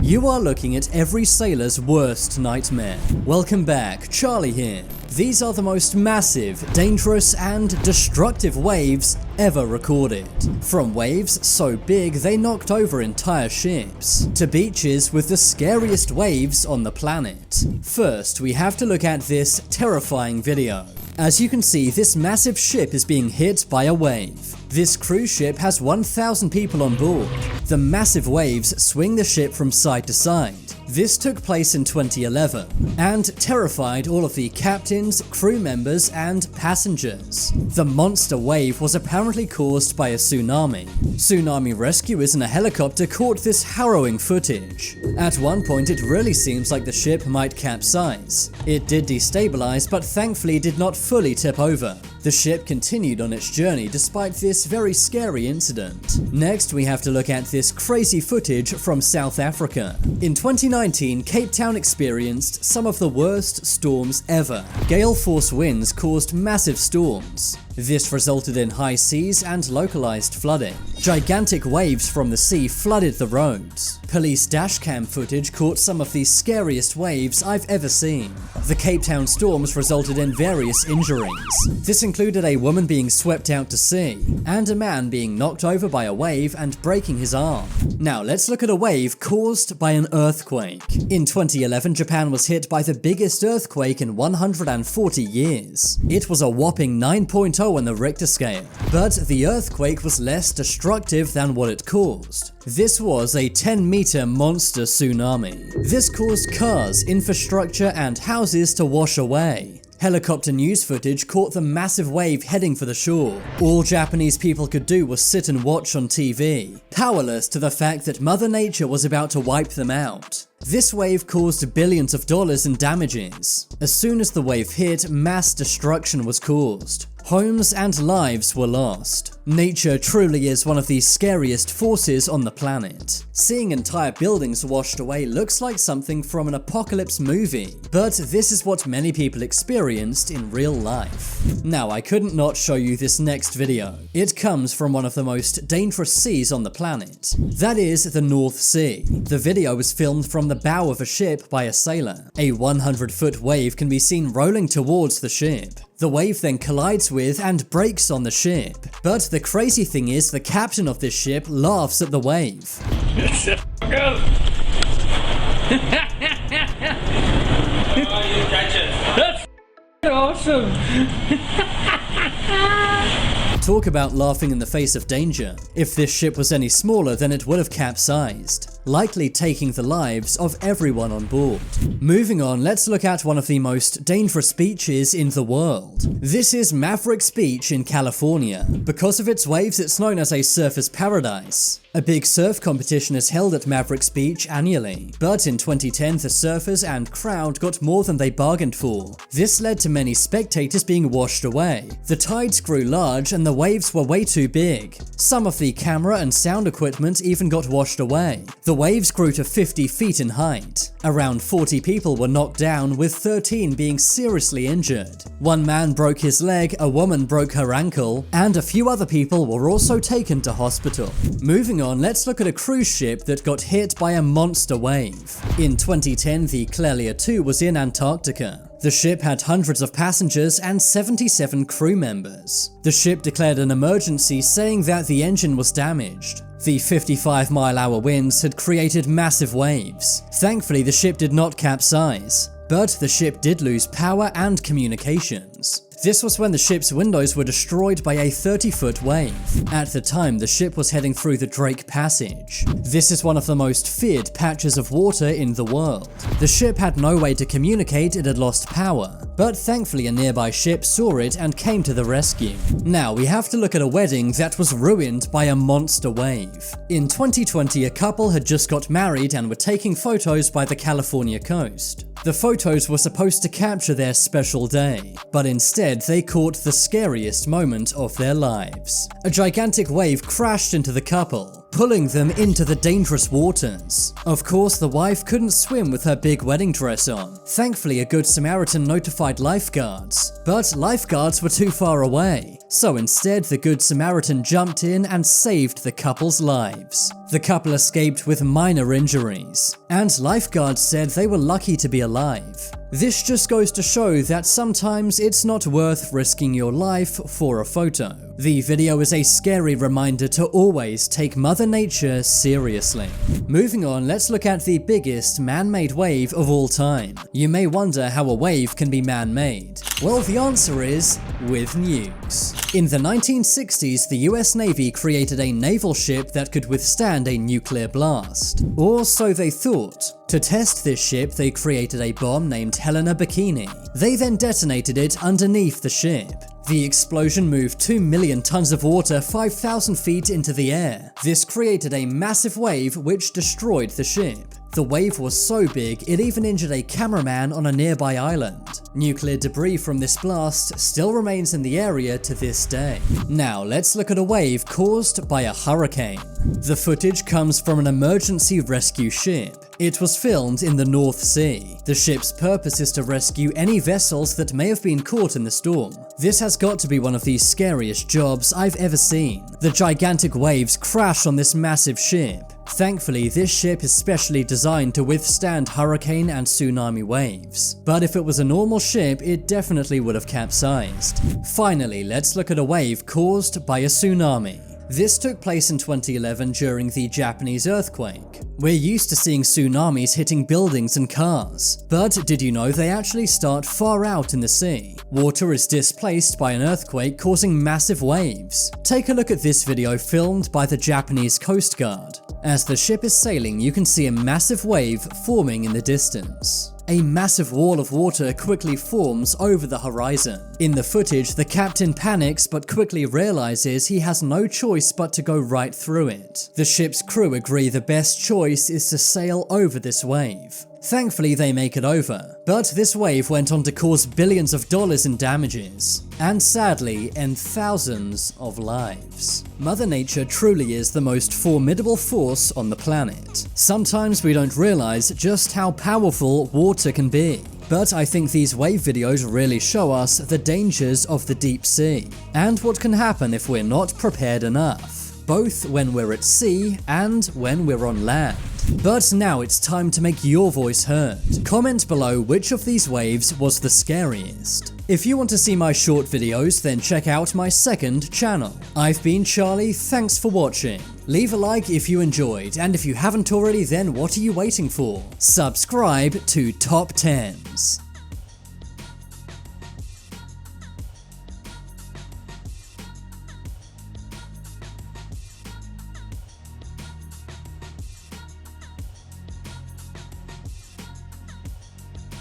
You are looking at every sailor's worst nightmare. Welcome back, Charlie here. These are the most massive, dangerous, and destructive waves ever recorded. From waves so big they knocked over entire ships, to beaches with the scariest waves on the planet. First, we have to look at this terrifying video. As you can see, this massive ship is being hit by a wave. This cruise ship has 1,000 people on board. The massive waves swing the ship from side to side. This took place in 2011 and terrified all of the captains, crew members, and passengers. The monster wave was apparently caused by a tsunami. Tsunami rescuers in a helicopter caught this harrowing footage. At one point, it really seems like the ship might capsize. It did destabilize, but thankfully did not fully tip over. The ship continued on its journey despite this very scary incident. Next, we have to look at this crazy footage from South Africa. In 2019, Cape Town experienced some of the worst storms ever. Gale force winds caused massive storms. This resulted in high seas and localized flooding. Gigantic waves from the sea flooded the roads. Police dashcam footage caught some of the scariest waves I've ever seen. The Cape Town storms resulted in various injuries. This included a woman being swept out to sea, and a man being knocked over by a wave and breaking his arm. Now let's look at a wave caused by an earthquake. In 2011, Japan was hit by the biggest earthquake in 140 years. It was a whopping 9.0 on the Richter scale, but the earthquake was less destructive than what it caused. This was a 10-meter monster tsunami. This caused cars, infrastructure, and houses to wash away. Helicopter news footage caught the massive wave heading for the shore. All Japanese people could do was sit and watch on TV, powerless to the fact that Mother Nature was about to wipe them out. This wave caused billions of dollars in damages. As soon as the wave hit, mass destruction was caused. Homes and lives were lost. Nature truly is one of the scariest forces on the planet. Seeing entire buildings washed away looks like something from an apocalypse movie, but this is what many people experienced in real life. Now, I couldn't not show you this next video. It comes from one of the most dangerous seas on the planet. That is the North Sea. The video was filmed from the bow of a ship by a sailor. A 100-foot wave can be seen rolling towards the ship. The wave then collides with and breaks on the ship. But the crazy thing is, the captain of this ship laughs at the wave. That's awesome. Talk about laughing in the face of danger. If this ship was any smaller, then it would have capsized, likely taking the lives of everyone on board. Moving on, let's look at one of the most dangerous beaches in the world. This is Mavericks Beach in California. Because of its waves, it's known as a surfer's paradise. A big surf competition is held at Mavericks Beach annually, but in 2010 the surfers and crowd got more than they bargained for. This led to many spectators being washed away. The tides grew large and the waves were way too big. Some of the camera and sound equipment even got washed away. The waves grew to 50 feet in height. Around 40 people were knocked down, with 13 being seriously injured. One man broke his leg, a woman broke her ankle, and a few other people were also taken to hospital. Moving on, let's look at a cruise ship that got hit by a monster wave. In 2010, the Clelia 2 was in Antarctica. The ship had hundreds of passengers and 77 crew members. The ship declared an emergency, saying that the engine was damaged. The 55-mile-hour winds had created massive waves. Thankfully, the ship did not capsize, but the ship did lose power and communications. This was when the ship's windows were destroyed by a 30-foot wave. At the time, the ship was heading through the Drake Passage. This is one of the most feared patches of water in the world. The ship had no way to communicate, it had lost power, but thankfully a nearby ship saw it and came to the rescue. Now we have to look at a wedding that was ruined by a monster wave. In 2020, a couple had just got married and were taking photos by the California coast. The photos were supposed to capture their special day, but instead they caught the scariest moment of their lives. A gigantic wave crashed into the couple, pulling them into the dangerous waters. Of course, the wife couldn't swim with her big wedding dress on. Thankfully, a good Samaritan notified lifeguards, but lifeguards were too far away. So instead, the Good Samaritan jumped in and saved the couple's lives. The couple escaped with minor injuries, and lifeguards said they were lucky to be alive. This just goes to show that sometimes it's not worth risking your life for a photo. The video is a scary reminder to always take Mother Nature seriously. Moving on, let's look at the biggest man-made wave of all time. You may wonder how a wave can be man-made. Well, the answer is with nukes. In the 1960s, the US Navy created a naval ship that could withstand a nuclear blast. Or so they thought. To test this ship, they created a bomb named Helena Bikini. They then detonated it underneath the ship. The explosion moved 2 million tons of water 5,000 feet into the air. This created a massive wave which destroyed the ship. The wave was so big, it even injured a cameraman on a nearby island. Nuclear debris from this blast still remains in the area to this day. Now, let's look at a wave caused by a hurricane. The footage comes from an emergency rescue ship. It was filmed in the North Sea. The ship's purpose is to rescue any vessels that may have been caught in the storm. This has got to be one of the scariest jobs I've ever seen. The gigantic waves crash on this massive ship. Thankfully, this ship is specially designed to withstand hurricane and tsunami waves. But if it was a normal ship, it definitely would have capsized. Finally, let's look at a wave caused by a tsunami. This took place in 2011 during the Japanese earthquake. We're used to seeing tsunamis hitting buildings and cars, but did you know they actually start far out in the sea? Water is displaced by an earthquake causing massive waves. Take a look at this video filmed by the Japanese Coast Guard. As the ship is sailing, you can see a massive wave forming in the distance. A massive wall of water quickly forms over the horizon. In the footage, the captain panics but quickly realizes he has no choice but to go right through it. The ship's crew agree the best choice is to sail over this wave. Thankfully, they make it over, but this wave went on to cause billions of dollars in damages, and sadly, end thousands of lives. Mother Nature truly is the most formidable force on the planet. Sometimes we don't realize just how powerful water can be. But I think these wave videos really show us the dangers of the deep sea, and what can happen if we're not prepared enough, both when we're at sea and when we're on land. But now it's time to make your voice heard. Comment below which of these waves was the scariest. If you want to see my short videos, then check out my second channel. I've been Charlie, thanks for watching. Leave a like if you enjoyed, and if you haven't already, then what are you waiting for? Subscribe to Top 10s.